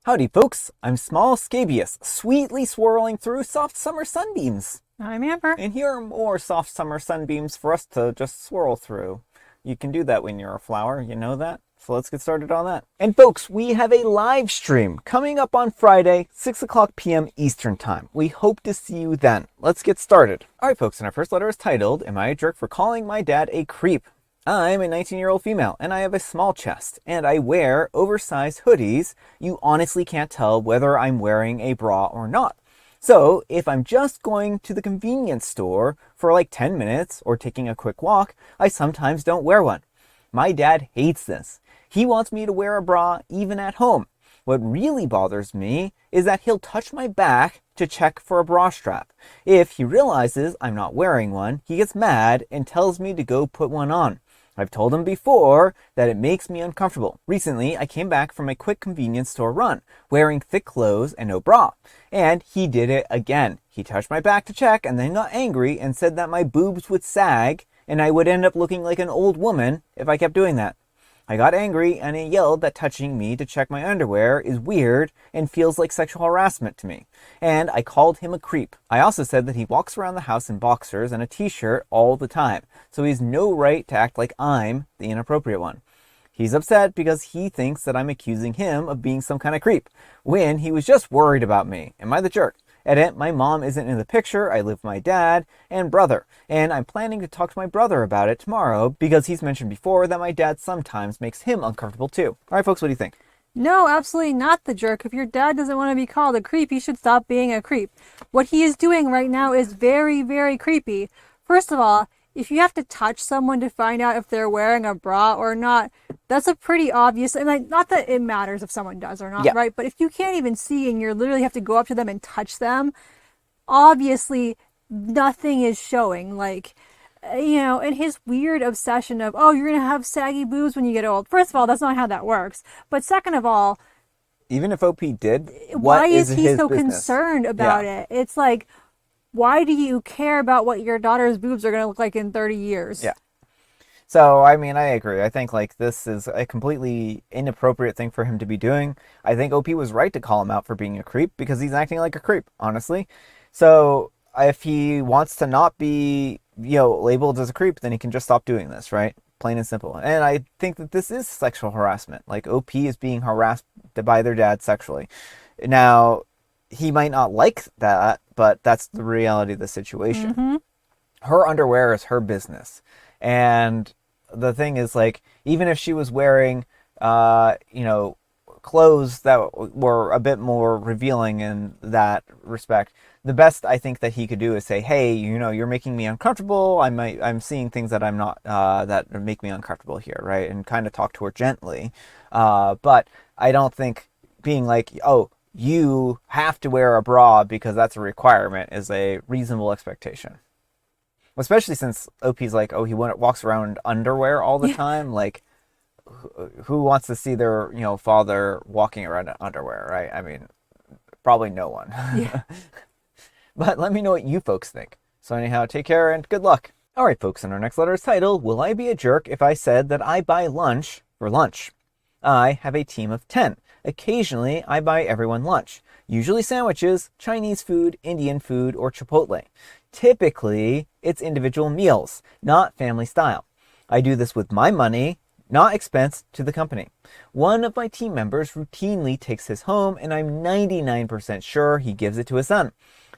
Howdy folks, I'm Small Scabious, sweetly swirling through soft summer sunbeams. I'm Amber. And here are more soft summer sunbeams for us to just swirl through. You can do that when you're a flower, you know that? So let's get started on that. And folks, we have a live stream coming up on Friday, 6 o'clock p.m. Eastern Time. We hope to see you then. Let's get started. Alright folks, and our first letter is titled, Am I a Jerk for Calling My Dad a Creep? I'm a 19-year-old female, and I have a small chest, and I wear oversized hoodies. You honestly can't tell whether I'm wearing a bra or not. So, if I'm just going to the convenience store for like 10 minutes or taking a quick walk, I sometimes don't wear one. My dad hates this. He wants me to wear a bra even at home. What really bothers me is that he'll touch my back to check for a bra strap. If he realizes I'm not wearing one, he gets mad and tells me to go put one on. I've told him before that it makes me uncomfortable. Recently, I came back from a quick convenience store run, wearing thick clothes and no bra. And he did it again. He touched my back to check and then got angry and said that my boobs would sag and I would end up looking like an old woman if I kept doing that. I got angry and he yelled that touching me to check my underwear is weird and feels like sexual harassment to me. And I called him a creep. I also said that he walks around the house in boxers and a t-shirt all the time, so he has no right to act like I'm the inappropriate one. He's upset because he thinks that I'm accusing him of being some kind of creep, when he was just worried about me. Am I the jerk? Edit, my mom isn't in the picture. I live with my dad and brother, and I'm planning to talk to my brother about it tomorrow because he's mentioned before that my dad sometimes makes him uncomfortable too. All right, folks, what do you think? No, absolutely not the jerk. If your dad doesn't want to be called a creep, he should stop being a creep. What he is doing right now is very, very creepy. First of all, if you have to touch someone to find out if they're wearing a bra or not, that's a pretty obvious, and like, not that it matters if someone does or not, right? But if you can't even see and you literally have to go up to them and touch them, obviously nothing is showing. Like, and his weird obsession of, oh, you're going to have saggy boobs when you get old. First of all, that's not how that works. But second of all, even if OP did, why is he so concerned about it? It's like, why do you care about what your daughter's boobs are going to look like in 30 years? Yeah. So, I mean, I agree. I think, like, this is a completely inappropriate thing for him to be doing. I think OP was right to call him out for being a creep because he's acting like a creep, honestly. So, if he wants to not be, labeled as a creep, then he can just stop doing this, right? Plain and simple. And I think that this is sexual harassment. Like, OP is being harassed by their dad sexually. Now, he might not like that, but that's the reality of the situation. Mm-hmm. Her underwear is her business. And the thing is, like, even if she was wearing, clothes that were a bit more revealing in that respect, the best I think that he could do is say, hey, you're making me uncomfortable. I'm seeing things that I'm not, that make me uncomfortable here, right? And kind of talk to her gently. But I don't think being like, oh, you have to wear a bra because that's a requirement is a reasonable expectation. Especially since OP's like, oh, he walks around in underwear all the time. Like, who wants to see their, father walking around in underwear, right? I mean, probably no one. Yeah. But let me know what you folks think. So anyhow, take care and good luck. All right, folks, and our next letter is titled, Will I be a jerk if I said that I buy lunch for lunch? I have a team of 10. Occasionally, I buy everyone lunch. Usually sandwiches, Chinese food, Indian food, or Chipotle. Typically, it's individual meals, not family style. I do this with my money, not expense to the company. One of my team members routinely takes his home, and I'm 99% sure he gives it to his son.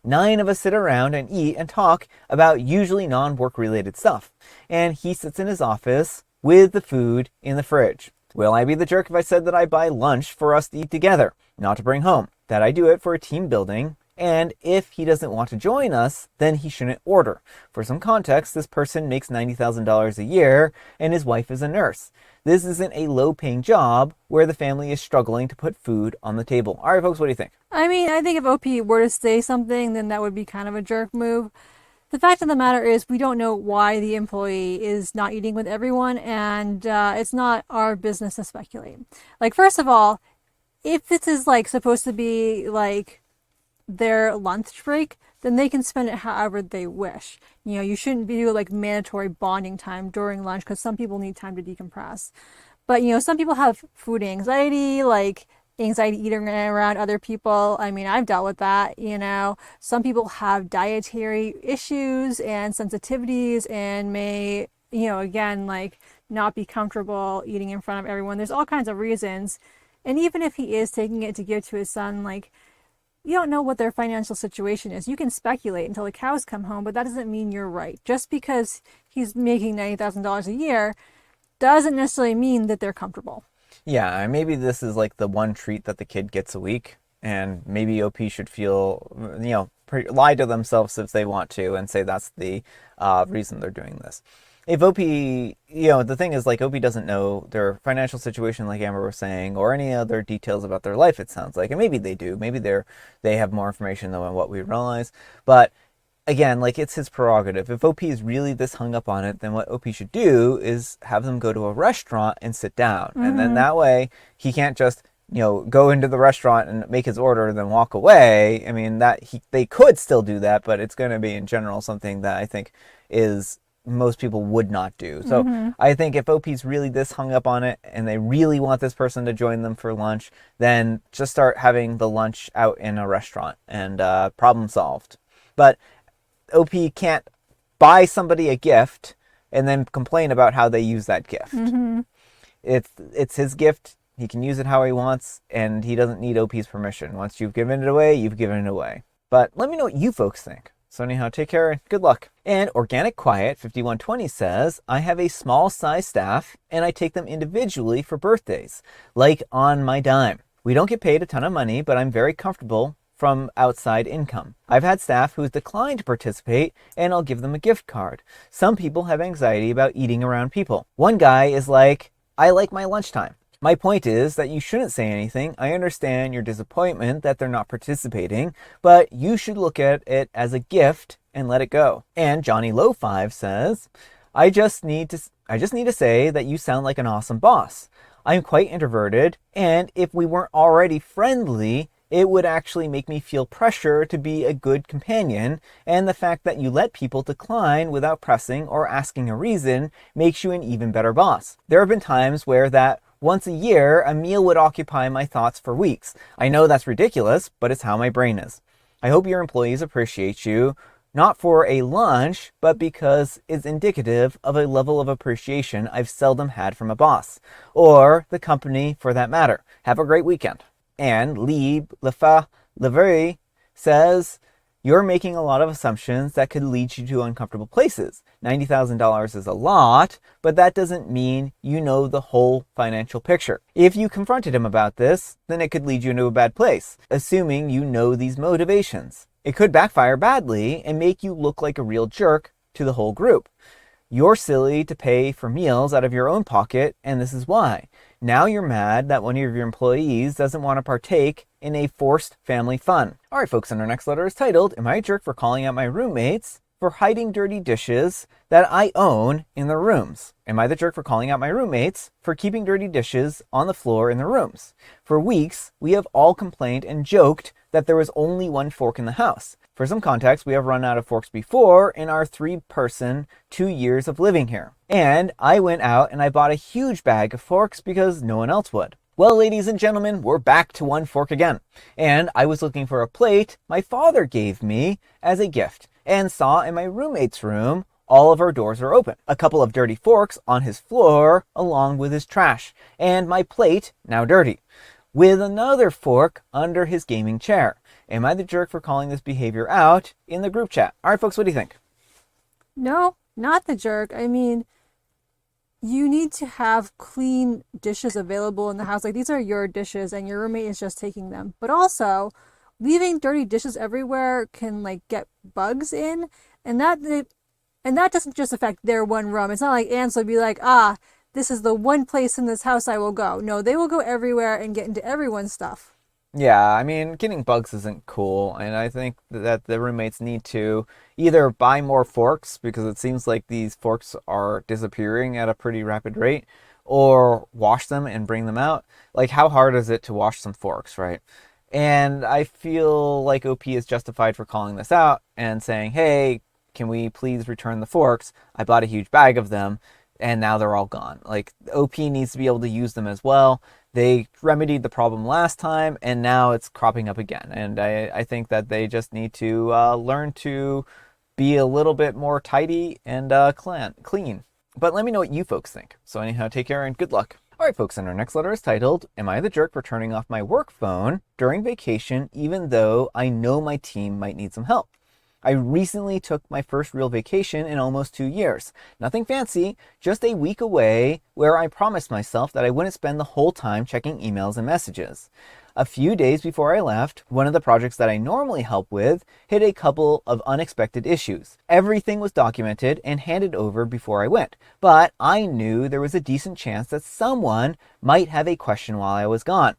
9 of us sit around and eat and talk about usually non-work related stuff. And he sits in his office with the food in the fridge. Will I be the jerk if I said that I buy lunch for us to eat together, not to bring home? That I do it for a team building, and if he doesn't want to join us, then he shouldn't order. For some context, this person makes $90,000 a year, and his wife is a nurse. This isn't a low-paying job where the family is struggling to put food on the table. All right, folks, what do you think? I mean, I think if OP were to say something, then that would be kind of a jerk move. The fact of the matter is we don't know why the employee is not eating with everyone, and it's not our business to speculate. Like, first of all, if this is like supposed to be like their lunch break, then they can spend it however they wish. You shouldn't be doing like mandatory bonding time during lunch because some people need time to decompress. But some people have food anxiety, like anxiety eating around other people. I mean, I've dealt with that, Some people have dietary issues and sensitivities and may, again, like not be comfortable eating in front of everyone. There's all kinds of reasons. And even if he is taking it to give to his son, like, you don't know what their financial situation is. You can speculate until the cows come home, but that doesn't mean you're right. Just because he's making $90,000 a year doesn't necessarily mean that they're comfortable. Yeah, and maybe this is like the one treat that the kid gets a week, and maybe OP should feel, lie to themselves if they want to and say that's the reason they're doing this. If OP, the thing is, like, OP doesn't know their financial situation, like Amber was saying, or any other details about their life, it sounds like. And maybe they do. Maybe they have more information than what we realize. But again, like, it's his prerogative. If OP is really this hung up on it, then what OP should do is have them go to a restaurant and sit down. Mm-hmm. And then that way he can't just, go into the restaurant and make his order and then walk away. I mean, they could still do that, but it's going to be in general something that I think is most people would not do. So I think if OP's really this hung up on it and they really want this person to join them for lunch, then just start having the lunch out in a restaurant and problem solved. But OP can't buy somebody a gift and then complain about how they use that gift. Mm-hmm. It's his gift. He can use it how he wants, and he doesn't need OP's permission. Once you've given it away, you've given it away. But let me know what you folks think. So anyhow, take care and good luck. And Organic Quiet 5120 says, I have a small size staff and I take them individually for birthdays, like on my dime. We don't get paid a ton of money, but I'm very comfortable from outside income. I've had staff who's declined to participate and I'll give them a gift card. Some people have anxiety about eating around people. One guy is like, I like my lunchtime. My point is that you shouldn't say anything. I understand your disappointment that they're not participating, but you should look at it as a gift and let it go. And Johnny Low 5 says, I just need to say that you sound like an awesome boss. I'm quite introverted, and if we weren't already friendly, it would actually make me feel pressure to be a good companion, and the fact that you let people decline without pressing or asking a reason makes you an even better boss. There have been times where that once a year, a meal would occupy my thoughts for weeks. I know that's ridiculous, but it's how my brain is. I hope your employees appreciate you, not for a lunch, but because it's indicative of a level of appreciation I've seldom had from a boss, or the company for that matter. Have a great weekend. And Lieb Lefa Levery says, you're making a lot of assumptions that could lead you to uncomfortable places. $90,000 is a lot, but that doesn't mean you know the whole financial picture. If you confronted him about this, then it could lead you into a bad place, assuming you know these motivations. It could backfire badly and make you look like a real jerk to the whole group. You're silly to pay for meals out of your own pocket, and this is why. Now you're mad that one of your employees doesn't want to partake in a forced family fun. All right, folks, and our next letter is titled, Am I a Jerk for Calling Out My Roommates for Hiding Dirty Dishes That I Own in Their Rooms? Am I the jerk for calling out my roommates for keeping dirty dishes on the floor in their rooms? For weeks, we have all complained and joked that there was only one fork in the house. For some context, we have run out of forks before in our 3-person, 2 years of living here. And I went out and I bought a huge bag of forks because no one else would. Well, ladies and gentlemen, we're back to one fork again. And I was looking for a plate my father gave me as a gift and saw in my roommate's room all of our doors are open. A couple of dirty forks on his floor along with his trash. And my plate, now dirty, with another fork under his gaming chair. Am I the jerk for calling this behavior out in the group chat? All right, folks, what do you think? No, not the jerk. I mean, you need to have clean dishes available in the house. Like, these are your dishes and your roommate is just taking them. But also, leaving dirty dishes everywhere can, like, get bugs in. And that doesn't just affect their one room. It's not like ants will be like, this is the one place in this house I will go. No, they will go everywhere and get into everyone's stuff. Yeah, I mean, getting bugs isn't cool, and I think that the roommates need to either buy more forks, because it seems like these forks are disappearing at a pretty rapid rate, or wash them and bring them out. Like, how hard is it to wash some forks, right? And I feel like OP is justified for calling this out and saying, hey, can we please return the forks? I bought a huge bag of them, and now they're all gone. Like, OP needs to be able to use them as well. They remedied the problem last time, and now it's cropping up again. And I think that they just need to learn to be a little bit more tidy and clean. But let me know what you folks think. So anyhow, take care and good luck. All right, folks, and our next letter is titled, Am I the Jerk for Turning Off My Work Phone During Vacation Even Though I Know My Team Might Need Some Help? I recently took my first real vacation in almost 2 years. Nothing fancy, just a week away where I promised myself that I wouldn't spend the whole time checking emails and messages. A few days before I left, one of the projects that I normally help with hit a couple of unexpected issues. Everything was documented and handed over before I went, but I knew there was a decent chance that someone might have a question while I was gone.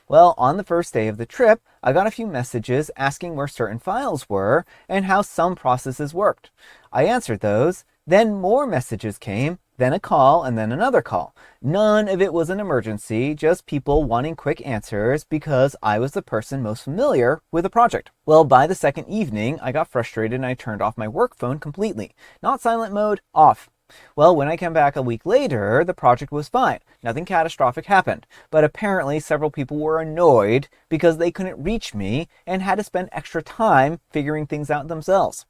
Well, on the first day of the trip, I got a few messages asking where certain files were and how some processes worked. I answered those, then more messages came, then a call, and then another call. None of it was an emergency, just people wanting quick answers because I was the person most familiar with the project. Well, by the second evening, I got frustrated and I turned off my work phone completely. Not silent mode, off. Well, when I came back a week later, the project was fine. Nothing catastrophic happened. But apparently several people were annoyed because they couldn't reach me and had to spend extra time figuring things out themselves.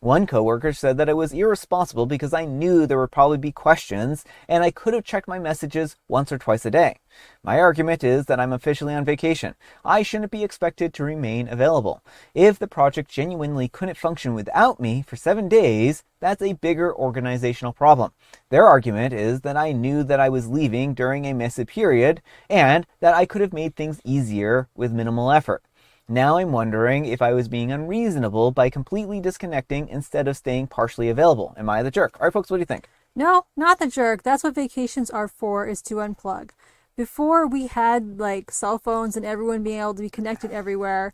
One coworker said that I was irresponsible because I knew there would probably be questions and I could have checked my messages once or twice a day. My argument is that I'm officially on vacation. I shouldn't be expected to remain available. If the project genuinely couldn't function without me for 7 days, that's a bigger organizational problem. Their argument is that I knew that I was leaving during a massive period and that I could have made things easier with minimal effort. Now I'm wondering if I was being unreasonable by completely disconnecting instead of staying partially available. Am I the jerk? All right, folks, what do you think? No, not the jerk. That's what vacations are for, is to unplug. Before we had like cell phones and everyone being able to be connected everywhere,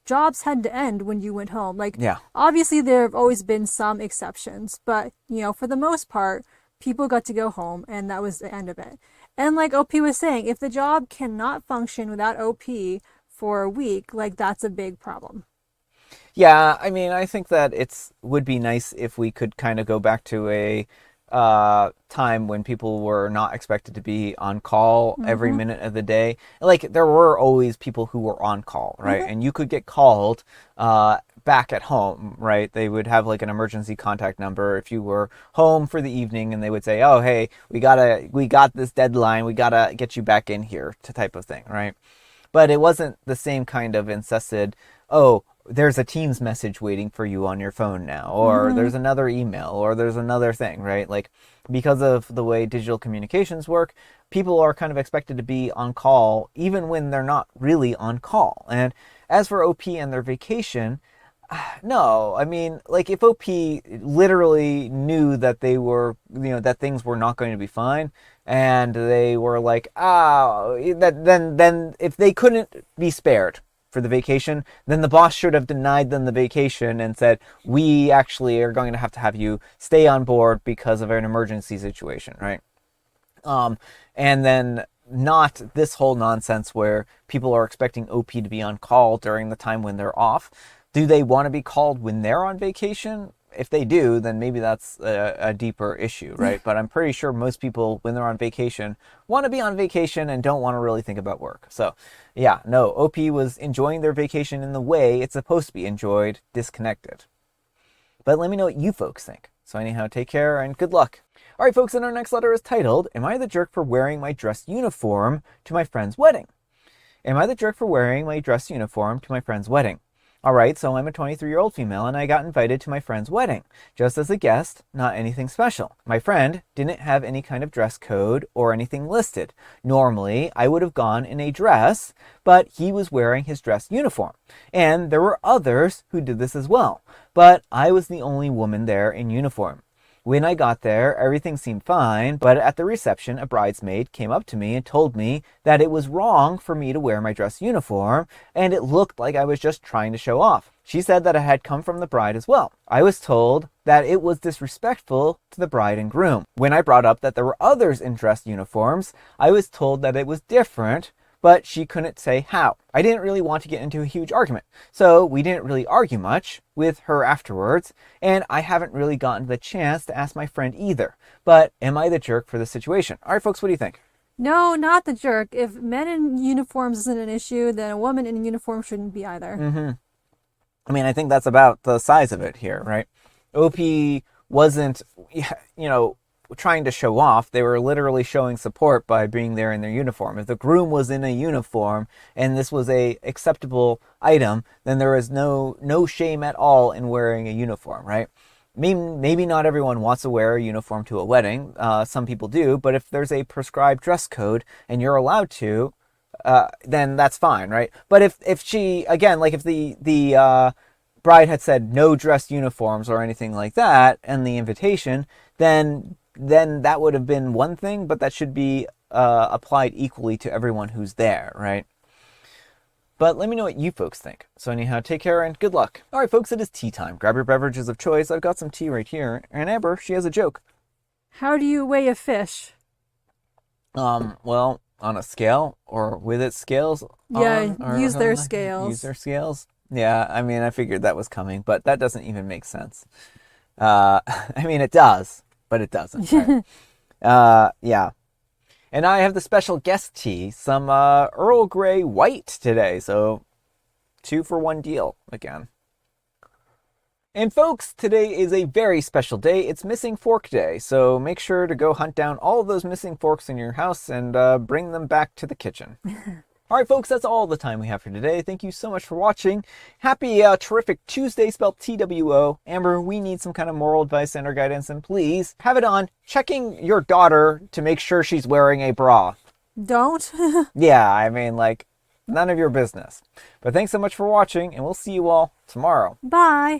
jobs had to end when you went home. Obviously there have always been some exceptions, but for the most part, people got to go home and that was the end of it. And like OP was saying, if the job cannot function without OP for a week, that's a big problem. Yeah, I mean, I think that would be nice if we could kind of go back to a time when people were not expected to be on call every minute of the day. There were always people who were on call, right? And you could get called back at home, right? They would have an emergency contact number if you were home for the evening, and they would say, oh, hey, we got this deadline, we gotta get you back in here, type of thing, right? But it wasn't the same kind of incessant, oh, there's a Teams message waiting for you on your phone now, or there's another email, or there's another thing, right? Because of the way digital communications work, people are kind of expected to be on call even when they're not really on call. And as for OP and their vacation, no, I mean, if OP literally knew that they were, that things were not going to be fine, and they were then if they couldn't be spared for the vacation, then the boss should have denied them the vacation and said, we actually are going to have you stay on board because of an emergency situation, right? And then not this whole nonsense where people are expecting OP to be on call during the time when they're off. Do they want to be called when they're on vacation? If they do, then maybe that's a deeper issue, right? But I'm pretty sure most people, when they're on vacation, want to be on vacation and don't want to really think about work. So, yeah, no, OP was enjoying their vacation in the way it's supposed to be enjoyed, disconnected. But let me know what you folks think. So anyhow, take care and good luck. All right, folks, and our next letter is titled, Am I the Jerk for Wearing My Dress Uniform to My Friend's Wedding? Am I the jerk for wearing my dress uniform to my friend's wedding? Alright, so I'm a 23-year-old female and I got invited to my friend's wedding, just as a guest, not anything special. My friend didn't have any kind of dress code or anything listed. Normally, I would have gone in a dress, but he was wearing his dress uniform. And there were others who did this as well, but I was the only woman there in uniform. When I got there, everything seemed fine, but at the reception, a bridesmaid came up to me and told me that it was wrong for me to wear my dress uniform, and it looked like I was just trying to show off. She said that it had come from the bride as well. I was told that it was disrespectful to the bride and groom. When I brought up that there were others in dress uniforms, I was told that it was different, but she couldn't say how. I didn't really want to get into a huge argument, so we didn't really argue much with her afterwards, and I haven't really gotten the chance to ask my friend either. But am I the jerk for the situation? All right, folks, what do you think? No, not the jerk. If men in uniforms isn't an issue, then a woman in uniform shouldn't be either. I mean, I think that's about the size of it here, right? OP wasn't, trying to show off. They were literally showing support by being there in their uniform. If the groom was in a uniform and this was a acceptable item, then there is no shame at all in wearing a uniform, right? Maybe not everyone wants to wear a uniform to a wedding. Some people do, but if there's a prescribed dress code and you're allowed to, then that's fine, right? But if she, again, like if the bride had said no dress uniforms or anything like that and the invitation, then that would have been one thing, but that should be applied equally to everyone who's there, right? But let me know what you folks think. So anyhow, take care and good luck. All right, folks, it is tea time. Grab your beverages of choice. I've got some tea right here. And Amber, she has a joke. How do you weigh a fish? Well, on a scale or with its scales? Yeah, use their Use scales. their scales? Yeah, I mean, I figured that was coming, but that doesn't even make sense. I mean, it does, but it doesn't. Right? Yeah. And I have the special guest tea, some Earl Grey White today, so 2 for 1 deal again. And folks, today is a very special day. It's Missing Fork Day, so make sure to go hunt down all of those missing forks in your house and bring them back to the kitchen. All right, folks, that's all the time we have for today. Thank you so much for watching. Happy terrific Tuesday, spelled TWO. Amber, we need some kind of moral advice and or guidance, and please have it on checking your daughter to make sure she's wearing a bra. Don't. Yeah, I mean, like, none of your business. But thanks so much for watching, and we'll see you all tomorrow. Bye.